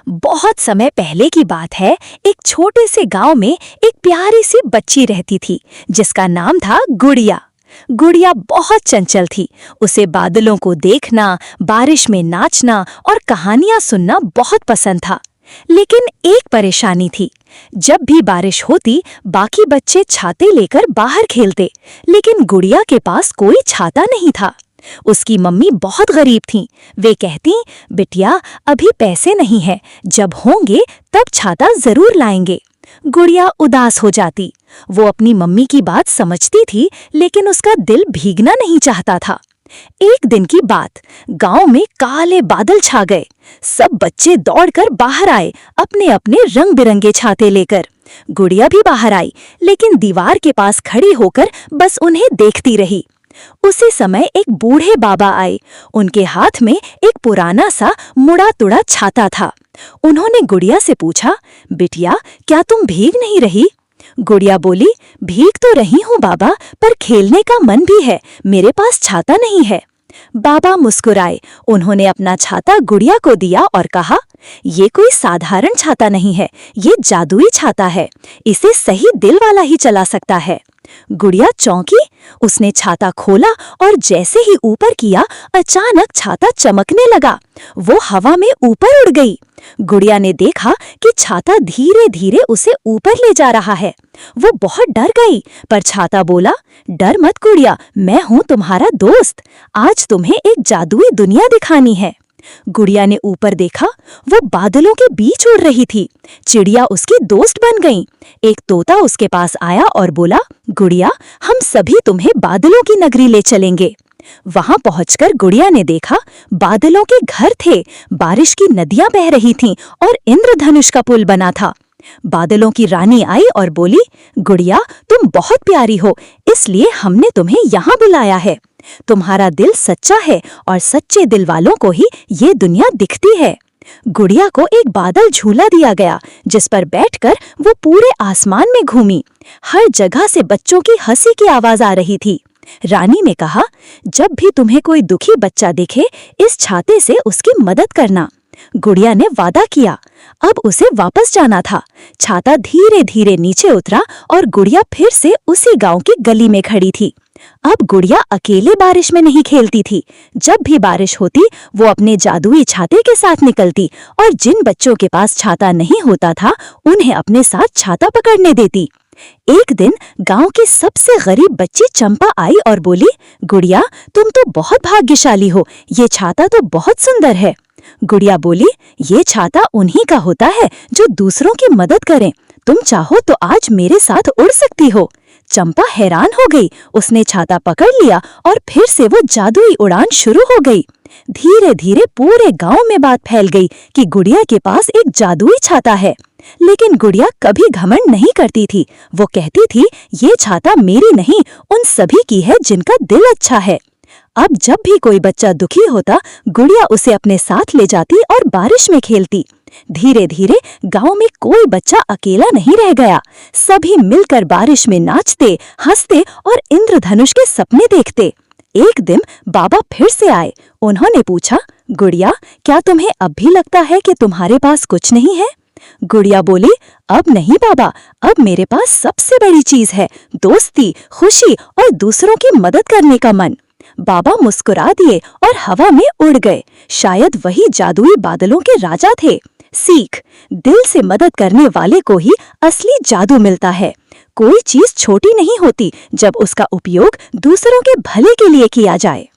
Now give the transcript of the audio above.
बहुत समय पहले की बात है। एक छोटे से गांव में एक प्यारी सी बच्ची रहती थी जिसका नाम था गुड़िया। गुड़िया बहुत चंचल थी। उसे बादलों को देखना, बारिश में नाचना और कहानियां सुनना बहुत पसंद था। लेकिन एक परेशानी थी। जब भी बारिश होती, बाकी बच्चे छाते लेकर बाहर खेलते, लेकिन गुड़िया के पास कोई छाता नहीं था। उसकी मम्मी बहुत गरीब थीं। वे कहती, बिटिया अभी पैसे नहीं है, जब होंगे तब छाता जरूर लाएंगे। गुड़िया उदास हो जाती। वो अपनी मम्मी की बात समझती थी, लेकिन उसका दिल भीगना नहीं चाहता था। एक दिन की बात, गांव में काले बादल छा गए। सब बच्चे दौड़कर बाहर आए, अपने अपने रंग बिरंगे छाते लेकर। गुड़िया भी बाहर आई, लेकिन दीवार के पास खड़ी होकर बस उन्हें देखती रही। उसी समय एक बूढ़े बाबा आए। उनके हाथ में एक पुराना सा मुड़ा तुड़ा छाता था। उन्होंने गुड़िया से पूछा, बिटिया क्या तुम भीग नहीं रही? गुड़िया बोली, भीग तो रही हूँ बाबा, पर खेलने का मन भी है, मेरे पास छाता नहीं है। बाबा मुस्कुराए। उन्होंने अपना छाता गुड़िया को दिया और कहा, ये कोई साधारण छाता नहीं है, ये जादुई छाता है, इसे सही दिल वाला ही चला सकता है। गुड़िया चौंकी। उसने छाता खोला और जैसे ही ऊपर किया, अचानक छाता चमकने लगा। वो हवा में ऊपर उड़ गई। गुड़िया ने देखा कि छाता धीरे धीरे उसे ऊपर ले जा रहा है। वो बहुत डर गई, पर छाता बोला, डर मत गुड़िया, मैं हूँ तुम्हारा दोस्त। आज तुम्हें एक जादुई दुनिया दिखानी है। गुड़िया ने ऊपर देखा, वो बादलों के बीच उड़ रही थी। चिड़िया उसकी दोस्त बन गईं। एक तोता उसके पास आया और बोला, गुड़िया हम सभी तुम्हें बादलों की नगरी ले चलेंगे। वहां पहुंचकर गुड़िया ने देखा, बादलों के घर थे, बारिश की नदियां बह रही थीं और इंद्रधनुष का पुल बना था। बादलों की रानी आई और बोली, गुड़िया तुम बहुत प्यारी हो, इसलिए हमने तुम्हें यहाँ बुलाया है। तुम्हारा दिल सच्चा है और सच्चे दिल वालों को ही ये दुनिया दिखती है। गुड़िया को एक बादल झूला दिया गया, जिस पर बैठकर वो पूरे आसमान में घूमी। हर जगह से बच्चों की हंसी की आवाज आ रही थी। रानी ने कहा, जब भी तुम्हें कोई दुखी बच्चा दिखे, इस छाते से उसकी मदद करना। गुड़िया ने वादा किया। अब उसे वापस जाना था। छाता धीरे धीरे नीचे उतरा और गुड़िया फिर से उसी गांव की गली में खड़ी थी। अब गुड़िया अकेले बारिश में नहीं खेलती थी। जब भी बारिश होती, वो अपने जादुई छाते के साथ निकलती और जिन बच्चों के पास छाता नहीं होता था, उन्हें अपने साथ छाता पकड़ने देती। एक दिन गांव की सबसे गरीब बच्ची चंपा आई और बोली, गुड़िया तुम तो बहुत भाग्यशाली हो, ये छाता तो बहुत सुंदर है। गुड़िया बोली, ये छाता उन्हीं का होता है जो दूसरों की मदद करें। तुम चाहो तो आज मेरे साथ उड़ सकती हो। चंपा हैरान हो गई। उसने छाता पकड़ लिया और फिर से वो जादुई उड़ान शुरू हो गई। धीरे धीरे पूरे गांव में बात फैल गई कि गुड़िया के पास एक जादुई छाता है। लेकिन गुड़िया कभी घमंड नहीं करती थी। वो कहती थी, ये छाता मेरी नहीं, उन सभी की है जिनका दिल अच्छा है। अब जब भी कोई बच्चा दुखी होता, गुड़िया उसे अपने साथ ले जाती और बारिश में खेलती। धीरे धीरे गांव में कोई बच्चा अकेला नहीं रह गया। सभी मिलकर बारिश में नाचते, हंसते और इंद्रधनुष के सपने देखते। एक दिन बाबा फिर से आए। उन्होंने पूछा, गुड़िया क्या तुम्हें अब भी लगता है कि तुम्हारे पास कुछ नहीं है? गुड़िया बोली, अब नहीं बाबा, अब मेरे पास सबसे बड़ी चीज है, दोस्ती, खुशी और दूसरों की मदद करने का मन। बाबा मुस्कुरा दिए और हवा में उड़ गए। शायद वही जादुई बादलों के राजा थे। सीख, दिल से मदद करने वाले को ही असली जादू मिलता है। कोई चीज छोटी नहीं होती जब उसका उपयोग दूसरों के भले के लिए किया जाए।